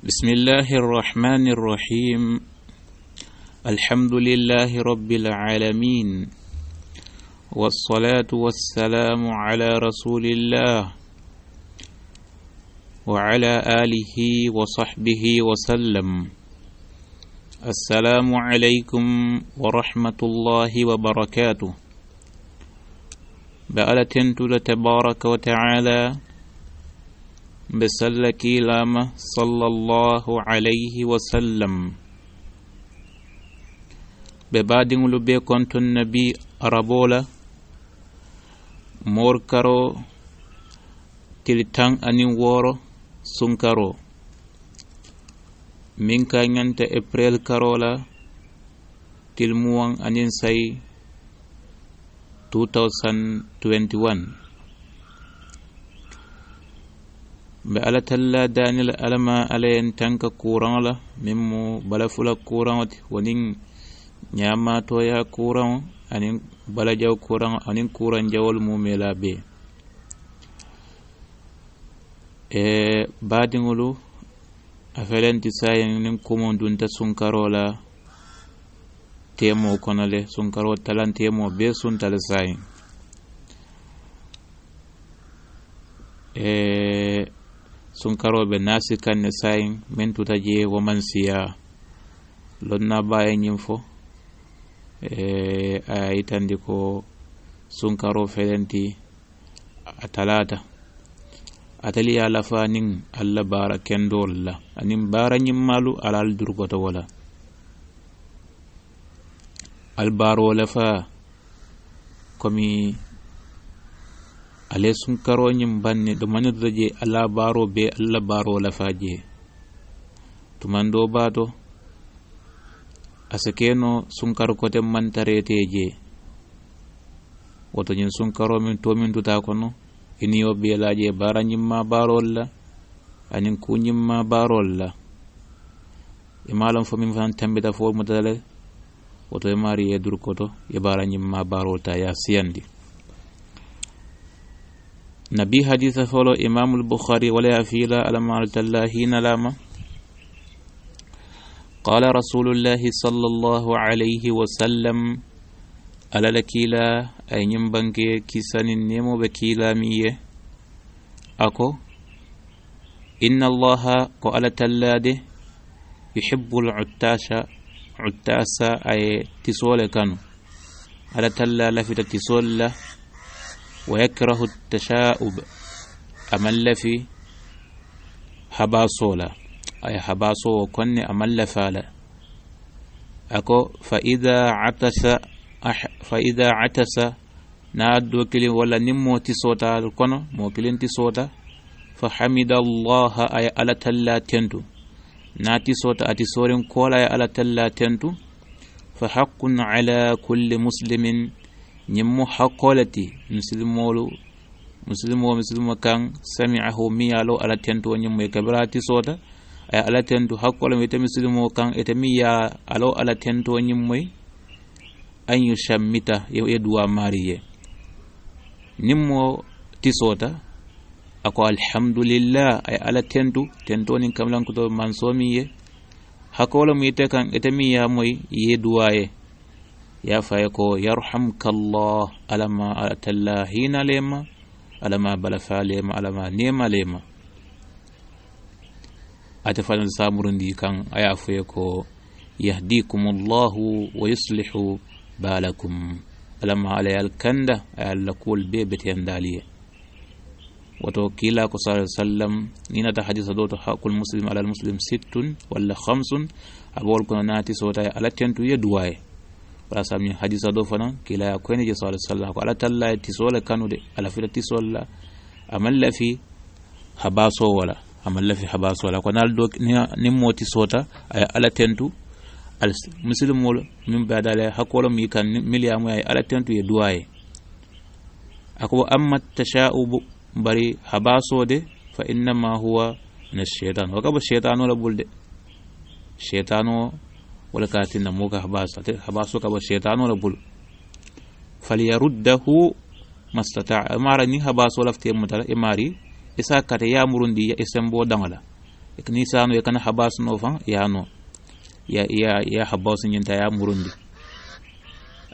بسم الله الرحمن الرحيم. الحمد لله رب العالمين، والصلاة والسلام على رسول الله وعلى آله وصحبه وسلم. السلام عليكم ورحمة الله وبركاته. بألتنت تبارك وتعالى بسلكي لامة صلى الله عليه وسلم. ببادن لبي كنت النبي أرابولا موركارو تلتان أني وورو سنكارو من كان ينت إبريل كارولا تلموان أنين ساي 2021. be ala talla danil alama alayen tanka courant la mimmo balafula courant wonin nyama to ya courant anin balajaw courant anin courant jawol mumela be badingulu afelenti sayen nin komondunta sunkarola temo konale sunkaro talantemo be suntale sayen sunkaroɓe nasi kanne sayin min tuta je woman siya lonna baye ñin fo a yitandi ko sunkaro felenti a talata atali ya lafa nin alla bara kendol la anin bara ñimmalu alal durgoto wala albaro lafa komi ale sunkaro ñim banne do manito je ala baro be alla baro la faje to mando bato asekeno sunkaro kote mantarete je woto ñin sunkaro min to min tuta kono ini yo be laje bara ñimma barol la anin ku ñimma barol la imalam fo min fan tambita fo mutale woto e mari e dur koto e bara ñimma barol ta ya siyandi. نبي حديث فولو إمام البخاري ولا فيلا على مالت الله نلاما قال رسول الله صلى الله عليه وسلم على لكيلا أي نمبنك كيسان النمو بكيلا مية أكو إن الله قال تلاده يحب عتاسا أي تسول كانوا على تلا لفت تسول له ويكره التشاؤب أمل في حباسولا أي حباسو كن أمل فالا أكو فإذا عتس ناد وكل ولا نمو تسوتا الكونو موكلين تسوتا فحمد الله أي على تلا تنتو ناتي سوتا أتسورين كولا أي على تلا تنتو فحق على كل مسلم ñimmo hakkolati muslimo kan sami'ahu miyalo ala tento ñimmo e kabirati sota ay ala tento hakkolo mi muslimo kan ete miya alo ala tento ñimmo an yushammita e duwa mariye nimmo tisota ako alhamdulillah ay ala tento nin kamlan ko to mansomiye hakkolo mi te kan ete miya moy ye duwaye ya fayko yarhamkallah alama atallahina lema alama balafa lema alama nema lema atafal samurundi kan aya fayko yahdikumullahu wa yuslihu balakum alama alayal kanda ayallakul bebeti andaliye wato kila ko sallam nina ta hadisa doto hakul muslim ala muslim 6 wala 5 abol ko nati sota ala tentu ye duwaye wala sami hadisa do fana kila ya kweni je sallallahu alaihi wasallam ko ala talla tisola kanude ala fila tisola amalla fi habaso wala ko naldo nimmo tisota ay ala tentu al muslimul min badale hakolo mi kan miliyamu ay ala tentu ye duwaye ako amma tasha'ub bari habaso de fa inna ma huwa min ash-shaytan wa kaba shaytanu la bulde shaytanu wala katina muka habaso kaba shaytanu la bul falyaruddahu mastata'a marani habaso lafte mutala imari isa kata ya murundi ya isembo dangala ikni sanu yakana habas no fa ya no ya habas nyinta ya murundi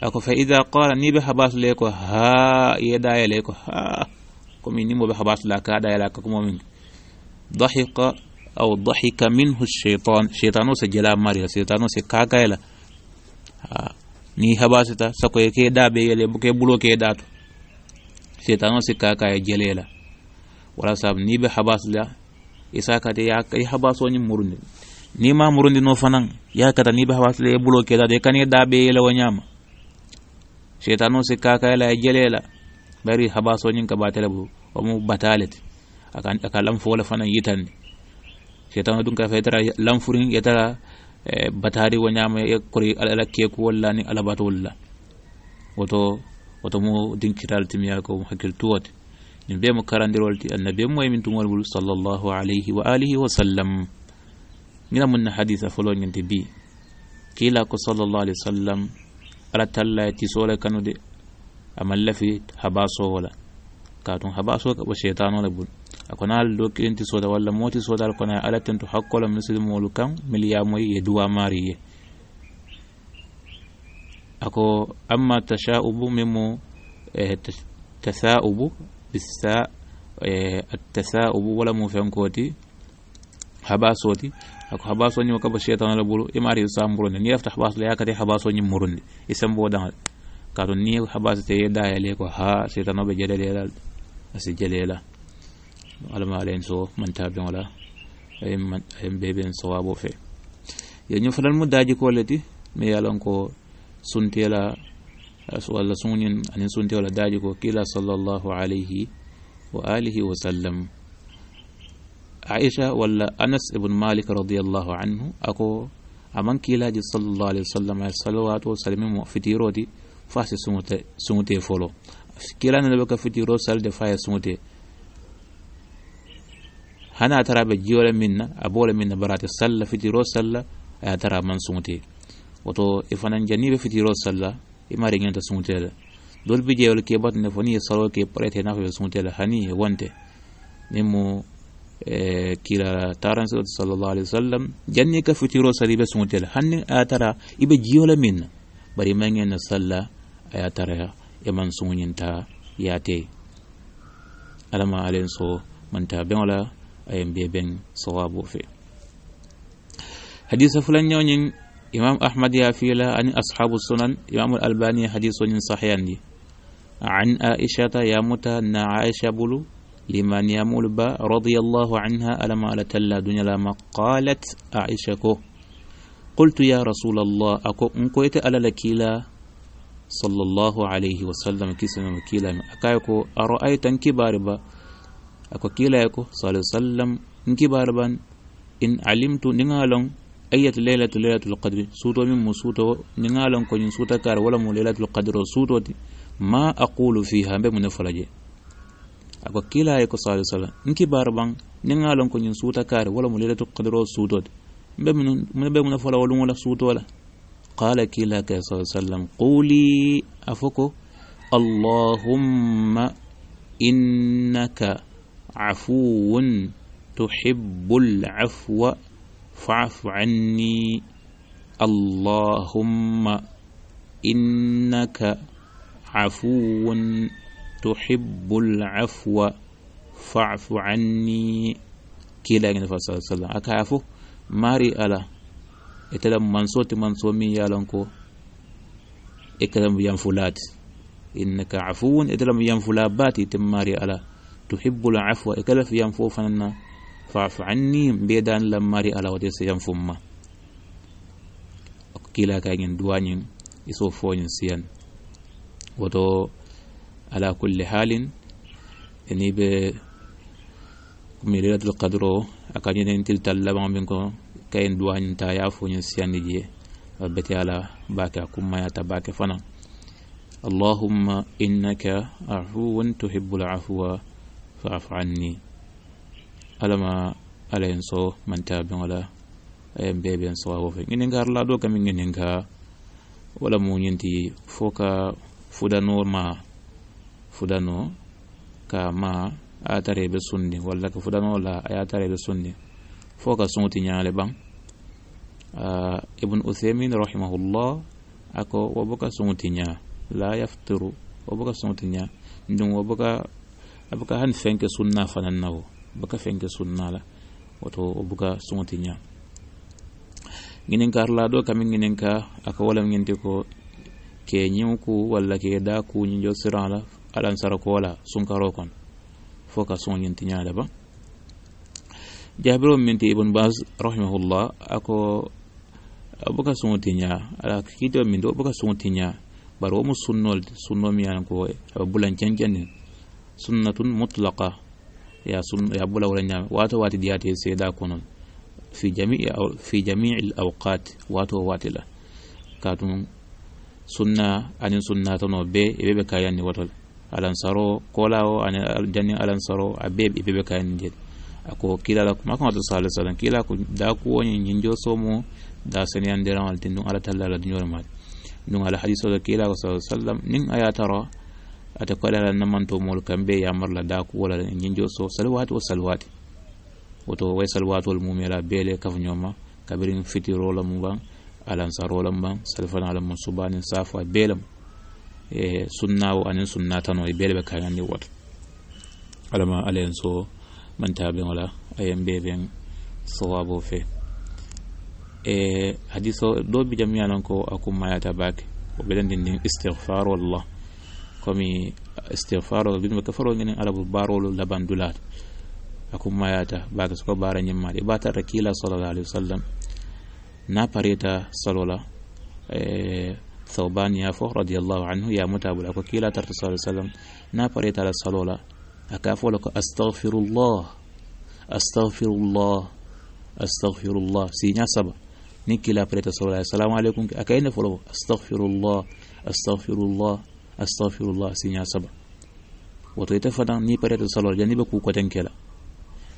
ako fa idha qala ni be habas le ko ha yeda yele ko ha ko min mo be habas la ka da yela ko mo min ضحك أو ضحك منه الشيطان شيطانو سجلا ماريا شيطانو سكاكايلا ni habasita sako ke da be yele buke bulo ke datu shaytano sikaka ya jelela wala sab ni be habas la isaka de ya kai habaso ni murundi ni ma murundi no fanan ya kata ni be habas le bulo ke da de kan da be yele wanyama shaytano sikaka la jelela bari habaso ni ka batale bu o mu batalet aka lam fola fanan yitan shaytano dun ka fetara lam furin yatara batari wanyama e kori ala keku walla ni ala batu walla woto mo dinkiral timiya ko hakil tuwat ni be mo karandirolti annabi mo min tumol bul sallallahu alayhi wa alihi wa sallam ngina mun haditha folo ngenti bi kila ko sallallahu alayhi wa sallam ala talla ti sole kanude amalla fi habaso wala katun habaso ka bo shaytano la bul akonal do kinti soda walla moti soda kona ala tantu hakkola muslimolu kan miliya moy e duwa mariye ako amma tashaubu memo tasaubu bisa at-tasaubu wala mo fankoti habasoti ako habaso ni ko shaytan la bulu imari samburo ni yaftah habas la yakati habaso ni murundi isambo dan katon ni habas te yeda yele ko ha shaytan be jedele asi jelela alama alen so man tabi wala ay beben sawabo fe ye ñu fadal mu daji ko leti me yalan ko suntela wala sunin anin suntela daji ko kila sallallahu alayhi wa alihi wa sallam Aisha wala Anas ibn Malik radiyallahu anhu ako aman kila ji sallallahu alayhi wa sallam ay salawatu wa salamu fitirodi fasi sumute folo kila na baka fitiro salde fa sumute hana tara be jiwala minna abole minna barate salla fitiro salla ay tara man sumute woto ifanan janibe fitiro salla imari ngenta sumute dol bi jewal ke batne foni salo ke prete na fe sumute la hani wonte nemo kila taran sallallahu alaihi wasallam janni ka fitiro salibe sumute la hanni atara ibe jiwala minna bari mangen salla ay tara e man sumunyinta yate alama alen so manta ben wala ayem beben sawabu fi hadith fulan ñawñin imam ahmad ya fila ani ashabu sunan imam al-albani hadithun sahihan di an aisha ya muta na aisha bulu liman yamul ba radiyallahu anha alama ala talla dunya lama qalat aisha ko qultu ya rasul allah ako nkoyte ala lakila sallallahu alayhi wa sallam kisama kila akayko ara'aytan kibariba ako kila yako sallallahu alaihi wasallam nkibarban in alimtu ningalon ayat laylatul qadr suto min musuto ningalon ko nyin suta kar wala mu laylatul qadr suto ma aqulu fiha be mun falaje ako kila yako sallallahu alaihi wasallam nkibarban ningalon ko nyin suta kar wala mu laylatul qadr suto be mun fala wala suto wala qala kila ka sallallahu alaihi wasallam quli afoko allahumma innaka عفو تحب العفو فاعف عني اللهم إنك عفو تحب العفو فاعف عني كلا النبي صلى الله عليه وسلم أكعفو ماري ألا إتلم منصومي يالنكو إكلم ينفلات إنك عفو إتلم ينفلاباتي تماري ألا تحب العفو إكلف ينفو فننا فاعف عني بيدان لماري على وديس ينفم كلا كاين دوانين يسوفون سيان وتو على كل حال إني ب ميلاد القدر أكانين تلتلبان منكم كاين دوانين تا يعفون سيان نجي وبتي على باكا كما يتباك فنا اللهم إنك عفو تحب العفو فاعف عني alama alayen so manta ben wala ayem beben so wofe ngin ngar la do kam ngin nga wala mo nyenti foka fudano ka ma atare be sunni wala ka fudano la ayatare be sunni foka sunti nyaale bang ibn Uthaymin rahimahullah ako wabuka sunti nya la yaftiru wabuka sunti nya ndum wabuka abuka han fenke sunna fanan nawo baka fenke sunna la wato wabuka sunti nya nginen karla do kamin nginen ka aka wala ngente ko ke nyimku walla ke da ku nyo sirala alan sarakola sunkaro kon foka sonyin tinyala ba Jabir minti ibn Baz rahimahullah ako abuka suntinya ala kido min do abuka suntinya baro mu sunno mi yan ko bulan cancan sunnatun mutlaqa ya bula wala nya wato wati diyate seda konon fi jami'i al-awqat wato watila katun sunna anin sunna tono be be kayan ni wato alan saro kolao anin janni alan saro abe be kayan ni ako kila la kuma kan sallallahu alaihi wasallam kila ko da ko woni nyinjo somo da sani andira wal tindun ala talla la dunyo ma dun ala hadithu da kila ko sallallahu alaihi wasallam nin ayatara ata kwala nan man to mol kambe ya marla da ko wala nyinjo so salawatu wa salawati woto way salawatu wal mumira bele kaf nyoma kabirin fitiro la mu ban alan saro la ban salfana ala musubanin safa belam sunna wa anin sunnatan wa bele be kayan ni wat alama alen so man tabi wala ayam beben sawabo fe hadiso do bi jami'a nan ko akum mayata bak o belen din istighfar wallah komi istighfar bin makafaro ngene arabu barolo labandulat akum mayata bak ko bara nyimma de bata rakila sallallahu alaihi wasallam na pareta salola ثوبان يافو رضي الله عنه يا متابع لك كلا ترت صلى الله عليه وسلم نا بريت على الصلولا أكافو لك أستغفر الله سينيا سبا نكلا بريت صلى الله عليه السلام عليكم أكاين فلو أستغفر الله سينيا سبا وتيتفدان ني بريت صلى الله جانب كوكو تنكلا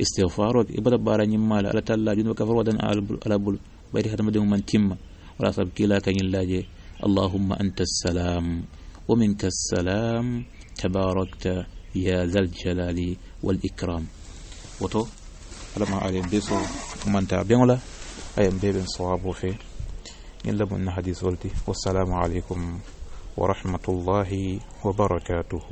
استغفارك إبدا بارا نيمال على تلا جنوب كفر ودن على بول بيت هذا مدهم من تيم ولا سب كلا كان يلاجي اللهم أنت السلام ومنك السلام تباركت يا ذا الجلال والإكرام وتو لما عليهم بيسو من تابعون له أيام بيبن صواب وفي إلا من حديث والسلام عليكم ورحمة الله وبركاته.